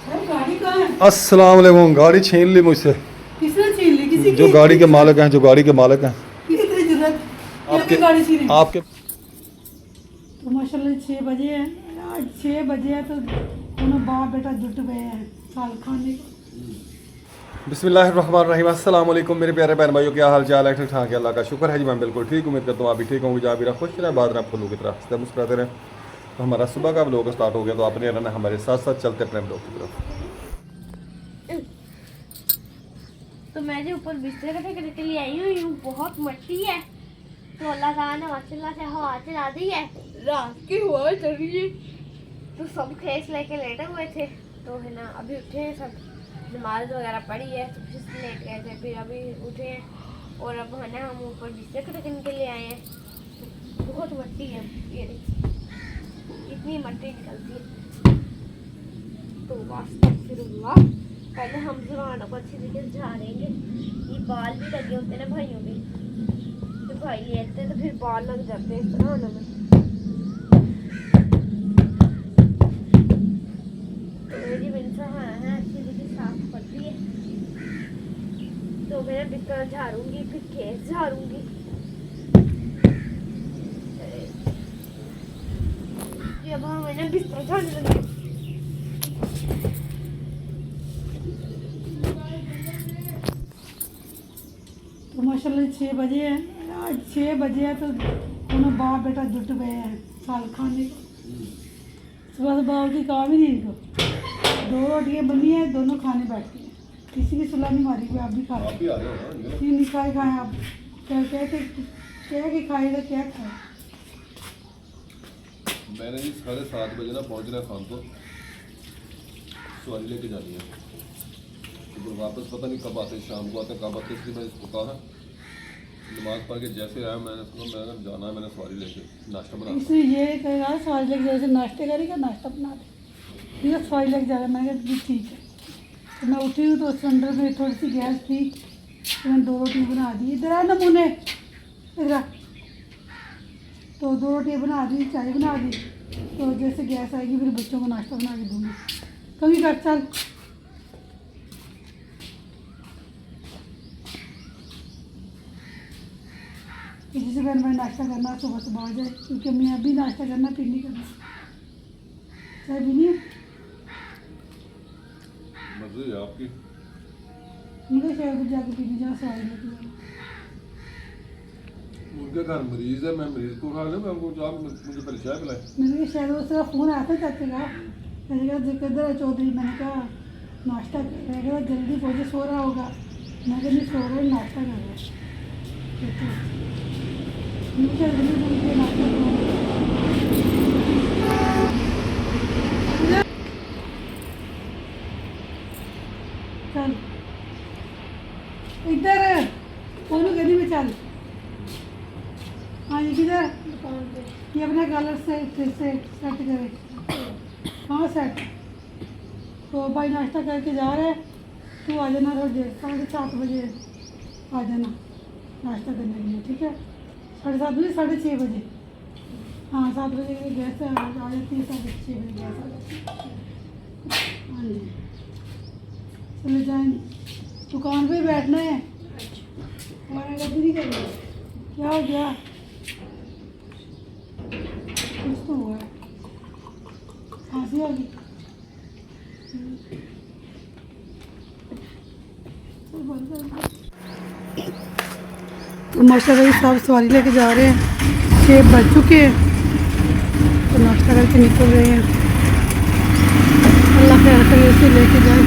अस्सलाम वालेकुम। गाड़ी छीन ली मुझसे। किसने छीन ली? किसी जो गाड़ी के मालिक हैं, जो गाड़ी के मालिक हैं। किसी की जरूरत आपके गाड़ी छीनी? आपके तो माशाल्लाह 6 बजे है, आज 6 बजे है तो दोनों बाप बेटा जुट गए हैं साल खाने को। बिस्मिल्लाहिर्रहमानिर्रहीम। अस्सलाम वालेकुम मेरे प्यारे बहन भाइयों, क्या हाल चाल है? ठीक ठाक है, अल्लाह का शुक्र है जी, मैं बिल्कुल ठीक। उम्मीद करता हूँ आप भी ठीक होंगे। जहाँ भी रहा खुश रहे, बाद रहा फूलों की तरह हंसते मुस्कुराते रहें। तो हमारा सुबह का व्लॉग स्टार्ट हो गया, तो आपने रहना हमारे साथ साथ चलते अपने व्लॉग की तरफ। तो मैं जो ऊपर बिस्तर करने के लिए आई हुई हूँ, बहुत मट्टी है। तो अल्लाह ताला ने माशाल्लाह से हवा चला दी है, रात की हवा चल रही है। तो सब खेस लेके लेटे हुए थे, तो है ना अभी उठे हैं, सब नमाज वगैरह पढ़ी है, तो फिर लेट गए थे, फिर अभी उठे हैं और अब है ना हम ऊपर बिस्तर करने के लिए आए हैं। तो बहुत मट्टी है, ये देखिए इतनी मट्टी निकलती है। तो वास्तव पहले हम जुबानों को अच्छी तरीके से झाड़ेंगे। ये बाल भी लगे होते हैं ना भाइयों के, तो भाई लेते हैं तो फिर बाल लग जाते हैं इस तरह में। तो मेरी बिल्सा है अच्छी तरीके से साफ करती है। तो मैं बिस्तर झाड़ूंगी, फिर खेत झाड़ूंगी। अब हम मैंने बिस्तर झाड़ने लगे। तो माशाल्लाह 6 बजे है, आज 6 बजे है तो दोनों बाप बेटा जुट गए हैं साल खाने को। सुबह से बाप की काम ही नहीं इनको। 2 रोटियाँ बनी है, दोनों खाने बैठे हैं, किसी की सुलह नहीं मारी हुई। आप भी खा नहीं खाए खाएँ आप? क्या कि खाएगा क्या खाए? मैंने जी 7:30 बजे ना पहुंचना है खान को, सवारी लेके जानी है। तो वापस पता नहीं कब आते, शाम को आते कब आते, इसलिए मैं इसको कहा नमाज पढ़ के जैसे आया मैंने मैंने जाना है, मैंने सवारी लेके नाश्ता बना। इसलिए ये कहेगा सवारी लेके जैसे नाश्ते करेगा, नाश्ता बना दे, ठीक है सवारी लेके जाएगा। मैंने कहा जी ठीक है। तो मैं उठी हूँ तो सिलेंडर में थोड़ी सी गैस थी, तो मैंने 2 रोटी बना दी। इधर आ नमूने, इधर आ। तो 2 रोटियाँ बना दी, चाय बना दी। तो जैसे गैस आएगी फिर बच्चों को नाश्ता बना के दूँगी। कभी कर चल जिसे मैंने नाश्ता करना सुबह सुबह आ जाए, क्योंकि मैं अभी नाश्ता करना फिर नहीं करना। चाय भी नहीं है मर्जी है आपकी। मुझे शायद जाके पीने जाना, सवारी लेके जाना। उनके घर मरीज है, मैं मरीज को उठा लूँ, मैं उनको चाह मुझे पहले चाय पिलाए। मैंने कहा शायद उसका फ़ोन आया था चाचे का, मैंने कहा जिक्र है चौधरी, मैंने कहा नाश्ता कर रहा है, जल्दी पहुँचे, सो रहा होगा। मैं कहा नहीं सो रहा है, नाश्ता कर रहा है। मुझे जल्दी नाश्ता करूँगा। चल इधर फोन गली में चल। हाँ ये किधर? ये अपना कलर से फिर से सेट करे। हाँ सेट। तो भाई नाश्ता करके जा रहे हैं, तू आ जाना रोज 7:30 बजे आ जाना नाश्ता करने के लिए, ठीक है? 7:30 बजे 6:30 बजे, हाँ 7 बजे गैस आ जाती है, 6:30 बजे गैस आ जाती है। हाँ जी चले जाएंगे, दुकान पे बैठना है, हमारा गलती नहीं करनी। क्या हो गया? कुछ तो हुआ है, खांसी आ गई। तो माशाल्लाह सब सवारी लेके जा रहे हैं, 6 बज चुके हैं, तो नाश्ता करके निकल रहे हैं। अल्लाह खैर करे से लेके जाए।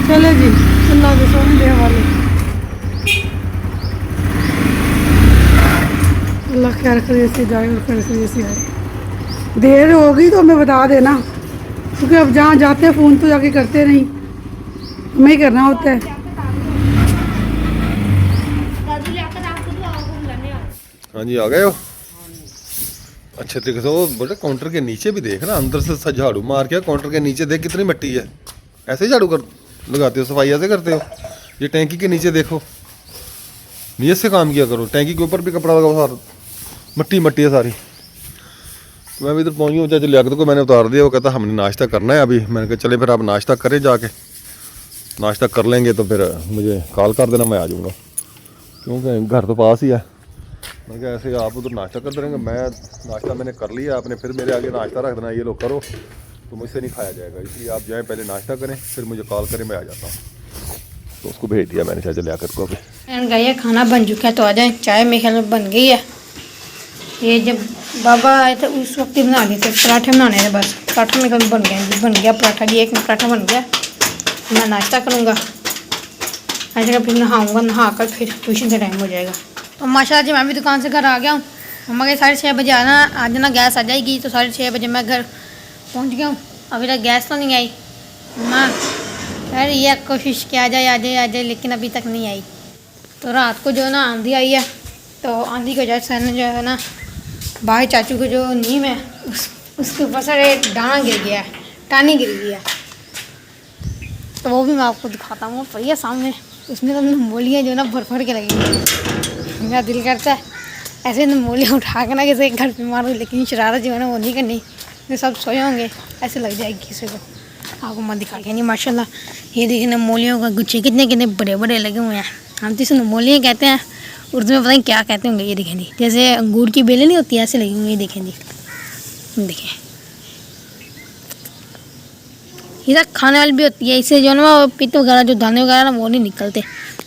चले जी, अल्लाह के सोने दे हवाले। अल्लाह खैर करे से जाए और खैर करे से आए। देर होगी तो हमें बता देना, क्योंकि अब जहाँ जाते हैं फ़ोन तो जाके करते नहीं, हमें ही करना होता है। हाँ जी आ गए हो? अच्छे तरीके से। वो बोले काउंटर के नीचे भी देख ना, अंदर से झाड़ू मार के काउंटर के नीचे देख कितनी मिट्टी है। ऐसे ही झाड़ू कर लगाते हो, सफाई ऐसे करते हो? ये टैंकी के नीचे देखो, नीयत से काम किया करो। टैंकी के ऊपर भी कपड़ा लगाओ, सारा मट्टी मट्टी है सारी। मैं भी इधर पहुँच गया हूँ। चाचा लियाकत को मैंने उतार दिया, वो कहता हमने नाश्ता करना है अभी। मैंने कहा चले फिर आप नाश्ता करें, जाके नाश्ता कर लेंगे तो फिर मुझे कॉल कर देना, मैं आ जाऊँगा, क्योंकि घर तो पास ही है। मैं कहा ऐसे आप उधर नाश्ता करते रहेंगे, मैं नाश्ता मैंने कर लिया, आपने फिर मेरे आगे नाश्ता रख देना, ये लोग करो तो मुझसे नहीं खाया जाएगा। इसलिए आप जाएँ पहले नाश्ता करें, फिर मुझे कॉल करें, मैं आ जाता हूँ। तो उसको भेज दिया मैंने चाचा लियाकत को। अभी गया खाना बन चुका है तो आ जाए। चाय मेरे ख्याल में बन गई है। ये जब बाबा आए थे उस वक्त ही बना लिए थे, पराठे बनाने थे बस। पराठा मेरे ख्याल में बन गया जी, बन गया पराठा जी, एक पराठा बन गया। मैं नाश्ता करूँगा, ऐसे फिर नहाऊँगा, नहा कर फिर ट्यूशन का टाइम हो जाएगा। तो माशाल्लाह जी मैं भी दुकान से घर आ गया हूँ। मम्मा के 6:30 बजे आना, आज ना गैस आ जाएगी, तो 6:30 बजे मैं घर पहुँच गया हूँ। अभी तक गैस तो नहीं आई। माँ कह रही है कोशिश किया जाए आ जाए, लेकिन अभी तक नहीं आई। तो रात को जो है ना आंधी आई है, तो आंधी की वजह से जो है ना भाई चाचू के जो नीम है उसके ऊपर से एक दाना गिर गया है, टानी गिर गई है। तो वो भी मैं आपको दिखाता हूँ, भैया सामने उसमें तो नमोलियाँ जो है ना भर के लगेंगी। मेरा दिल करता है ऐसे नमोलियाँ उठा के ना किसी घर पे मारूँ, लेकिन शरारत जो है ना वो नहीं करनी। ये सब सोए होंगे, ऐसे लग जाएगी किसी को। आपको मैं दिखा के नहीं। माशाल्लाह ये देखिए नमोलियों का गुच्छे कितने बड़े बड़े लगे हुए हैं। हम तो इसे नमोलियाँ कहते हैं, उर्दू में पता नहीं क्या कहते होंगे। ये देखें जी, जैसे अंगूर की बेलें नहीं होती ऐसे लगी हुई। ये देखें जी, देखें ये सब खाने वाली भी होती है। इससे जो है ना पित्त वगैरह जो दाने वगैरह ना वो नहीं निकलते।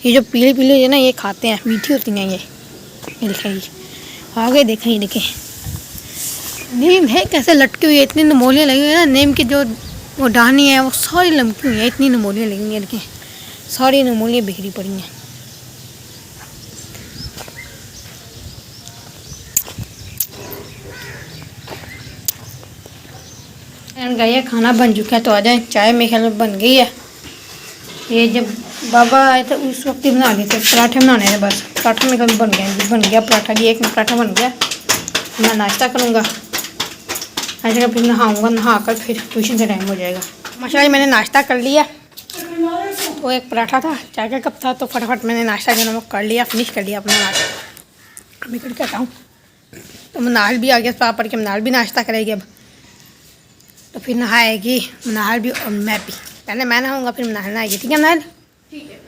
ये जो पीले पीले है ना ये खाते हैं, मीठी होती हैं ये देखें जी। आगे देखें, ये देखें नीम है कैसे लटकी हुई है, इतनी नमोलियाँ लगी हुई है ना। नीम की जो वो डानी है वो सारी लमकी हुई है, इतनी नमोलियाँ लगी हुई हैं। देखें सारी नमोलियाँ बिखरी पड़ी हैं। गया खाना बन चुका है तो आ जाए। चाय मेरे ख्याल में बन गई है। ये जब बाबा आए थे उस वक्त ही बना लिए थे, पराठे बनाने थे बस। पराठा मेरे ख्याल में बन गया जी, बन गया पराठा जी, एक पराठा बन गया। मैं नाश्ता करूँगा, ऐसे फिर नहाऊँगा, नहा कर फिर ट्यूशन का टाइम हो जाएगा। माशाल्लाह मैंने नाश्ता कर लिया। वो एक पराठा था, चाय का कप था, तो फटाफट मैंने नाश्ता जो है वो कर लिया, फिनिश कर लिया अपना नाश्ता। अभी कर कहता हूँ तो मनाल भी आ गया, पापा पढ़ के मनाल भी नाश्ता करेगी अब। तो फिर नहाएगी मनाल भी और मैं भी। पहले मैं नहाऊँगा फिर मनाल नहाएगी, ठीक है मनाल? ठीक है,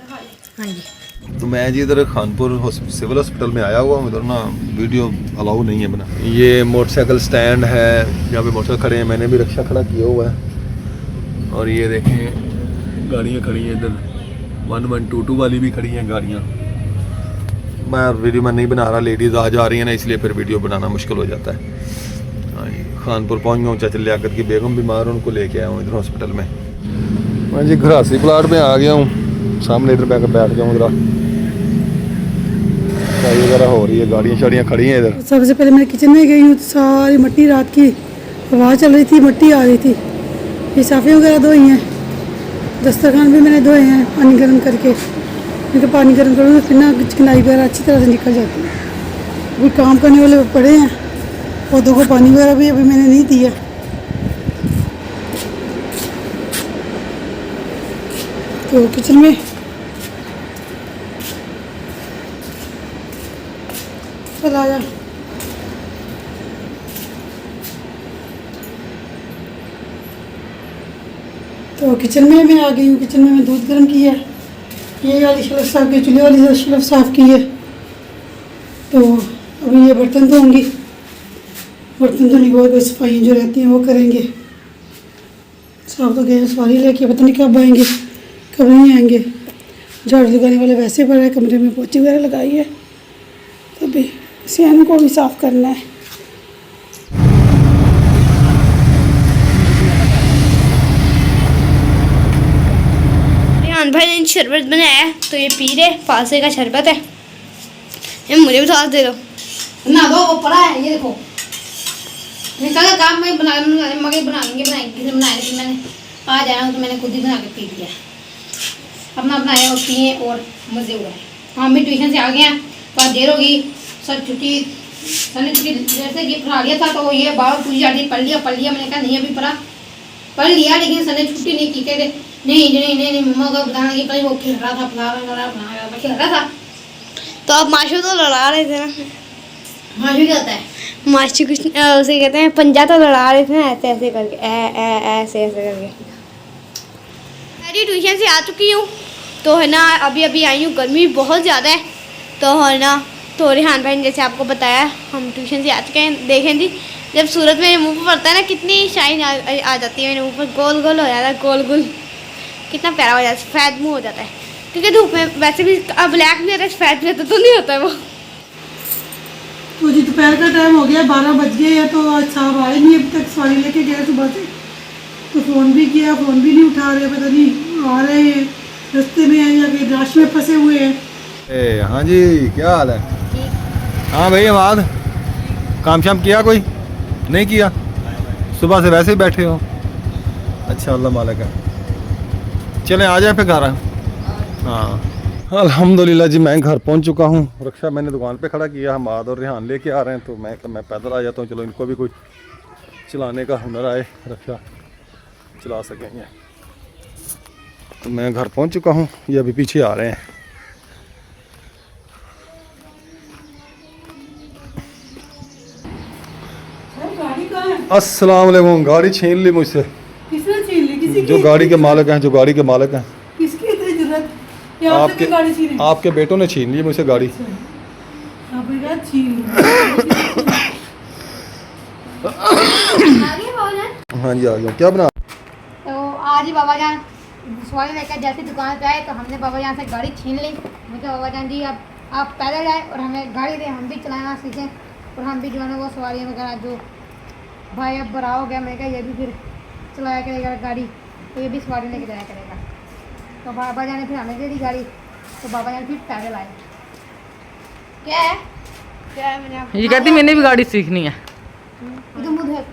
हाँ जी। तो मैं जी इधर खानपुर सिविल हॉस्पिटल में आया हुआ हूँ। इधर ना वीडियो अलाउ नहीं है बना। ये मोटरसाइकिल स्टैंड है, यहाँ पे मोटरसाइकिल खड़े हैं, मैंने भी रिक्शा खड़ा किया हुआ है। और ये देखें गाड़ियाँ खड़ी हैं इधर, 1122 वाली भी खड़ी हैं गाड़ियाँ। मैं वीडियो में नहीं बना रहा, लेडीज़ आ जा रही हैं ना, इसलिए फिर वीडियो बनाना मुश्किल हो जाता है। हाँ जी, खानपुर पहुँच गया हूँ। चाचा लियाकत की बेगम बीमार, उनको लेके आया हूँ इधर हॉस्पिटल में। मैं जी घरासी प्लाट में आ गया हूँ, सामने इधर बैठ गया हूँ। इधर सफाई वगैरह हो रही है, गाड़ियाँ शाड़ियाँ खड़ी हैं इधर। सबसे पहले मैं किचन में गई हूँ, सारी मिट्टी, रात की हवा चल रही थी, मिट्टी आ रही थी। ये साफ़े वगैरह धोई हैं, दस्तरखान भी मैंने धोए हैं पानी गर्म करके, क्योंकि पानी गर्म करूँ तो फिर ना चिकनाई वगैरह अच्छी तरह से निकल जाती है। अभी काम करने वाले पड़े हैं, पौधों को पानी वगैरह भी अभी मैंने नहीं दिया। तो किचन में चल आया। तो किचन में मैं आ गई हूँ। किचन में मैं दूध गर्म किया है, ये वाली शेल्फ साफ की, चूल्हे वाली शेल्फ साफ की है। तो अभी ये बर्तन धोऊंगी, बर्तन धोने के बाद कोई सफाई जो रहती हैं वो करेंगे। साफ तो गए सवारी लेके, पता नहीं कब आएंगे कब नहीं आएंगे। झाड़ू लगाने वाले वैसे पड़े, कमरे में पोछी वगैरह लगाई है, तो अभी सियान को भी साफ़ करना है। रेहान भाई ने शरबत बनाया है तो ये पी रहे, फालसे का शरबत है। ये मुझे भी थोड़ा दे दो ना दो, वो पड़ा है, ये देखो। मैंने कहा काम में मगे बनाएंगे किसी बनाए, लेकिन मैंने आ जाना तो मैंने खुद ही बना के पी लिया। अपना बनाया और पिए और मज़े हुए। हम भी ट्यूशन से आ गए हैं, तो देर होगी। सर छुट्टी, सर ने छुट्टी जैसे ये पढ़ा लिया था, तो ये बार पूरी जाती पढ़ लिया। मैंने कहा नहीं अभी पढ़ लिया, लेकिन सर ने छुट्टी नहीं की। कहते नहीं मम्मा को बताना कि भाई वो खेल रहा था, खेल रहा था। तो आप माशू तो लड़ा रहे थे ना। माशू क्या होता है? मास्टर कुछ उसे कहते हैं पंजा तो लड़ा रहे थे ना ऐसे ऐसे करके ऐसे ऐसे करके। मैं ट्यूशन से आ चुकी हूँ तो है ना अभी अभी आई हूँ, गर्मी बहुत ज़्यादा है तो है ना। तो रिहान भाई ने जैसे आपको बताया हम ट्यूशन से आ चुके हैं। देखें जी जब सूरज मेरे मुंह पर पड़ता है ना कितनी शाइन आ जाती है मेरे मुंह पर, गोल गोल हो जाता है, गोल गोल कितना प्यारा हो जाता है, सफ़ेद मुँह हो जाता है। क्योंकि धूप में वैसे भी ब्लैक भी होता है, सफ़ेद भी होता तो नहीं होता है वो। तो जी दोपहर का टाइम हो गया, 12 बज गए हैं तो आज साहब आए नहीं अभी तक, सवारी लेके गए सुबह से। तो फ़ोन भी किया, फ़ोन भी नहीं उठा रहे, पता नहीं आ रहे हैं रास्ते में हैं या कहीं रश में फंसे हुए हैं। ए हाँ जी, क्या हाल है? हाँ भाई अमाद, काम शाम किया कोई? नहीं किया? सुबह से वैसे ही बैठे हो? अच्छा अल्लाह मालिक है। चलें आ जाए फिर घर। हाँ अल्हम्दुलिल्लाह जी, मैं घर पहुंच चुका हूँ। रक्षा मैंने दुकान पे खड़ा किया, हमाद और रिहान लेके आ रहे हैं तो मैं पैदल आ जाता हूँ। चलो इनको भी कोई चलाने का हुनर आए, रक्षा चला सकेंगे। तो मैं घर पहुंच चुका हूँ, ये अभी पीछे आ रहे हैं। सर गाड़ी कहाँ है? अस्सलाम वालेकुम। गाड़ी छीन ली मुझसे, किसने छीन ली? किसी जो की? गाड़ी के मालिक हैं, जो गाड़ी के मालिक हैं। किसकी इतनी जरूरत? क्या आपसे आपके भी गाड़ी छीनी? आपके बेटों ने छीन ली मुझसे गाड़ी। आपने कहा छीन ली। आगे बाबा जान। हाँ जी आ गया। क्या बना? तो आज ही बाबा जान सवारी लेकर जैसे दुकान पे आए तो हमने बाबा जान से गाड़ी छीन ली। मुझे बाबा जान जी अब आप पैदल जाए और हमें गाड़ी दें, हम भी चलाना सीखें और हम भी जो है ना वो सवारियाँ वगैरह जो भाई अब बड़ा हो गया, मैं कहा ये भी फिर चलाया करेगा गाड़ी, तो ये भी सवारी लेके जाया करेगा। तो बाबा जान ने फिर हमें दे दी गाड़ी, तो बाबा जान फिर पैदल आए। क्या है क्या है मैंने आपको ये कहती मैंने भी गाड़ी सीखनी है। ये तो मुँह धो,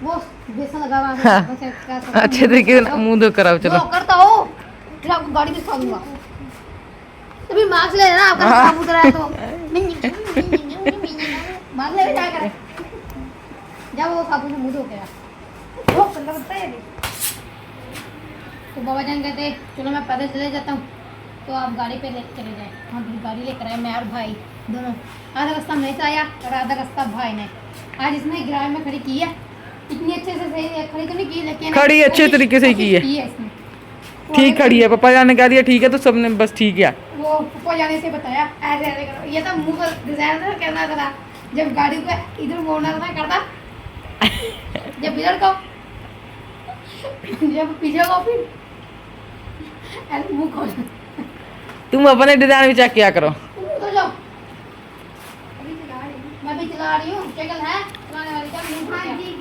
वो बेसन लगा हुआ है, बस क्या सब- अच्छे तरीके से मुंह धो कर आओ चलो। वो करता हो फिर आपको गाड़ी भी सिखा दूंगा। तभी मार्क्स ले लेना आपका हाँ। साबुत रहा है तो। मांग ले जाया कर जब वो साबुन से मुंह धो के आ। वो गंदा लगता है ये। तो बाबा जान कहते चलो मैं पैदल चले जाता हूँ, तो आप गाड़ी पे ले चले जाए। हम फिर गाड़ी लेकर आए, मैं और भाई दोनों। आधा रास्ता मैं से आया और आधा रास्ता भाई ने। आज इसने किराए में खड़ी की है, इतनी अच्छे से सही खड़ी तो नहीं की लेकिन खड़ी अच्छे तरीके से की है। इसने ठीक खड़ी है, पापा जान ने कह दिया ठीक है तो सबने बस ठीक है। वो पप्पा जाने से बताया ऐसे ऐसे करो। ये तो मुंह का डिजाइन था करना था, जब गाड़ी को इधर मोड़ना था करता, जब इधर को जब पीछे को फिर ऐसे मुंह खोल। तुम अपने डिजाइन में चेक किया करो। तो जाओ अभी चला रही हूँ, मैं भी चला रही हूँ। शक्ल है चलाने वाली का मुंह हाँ जी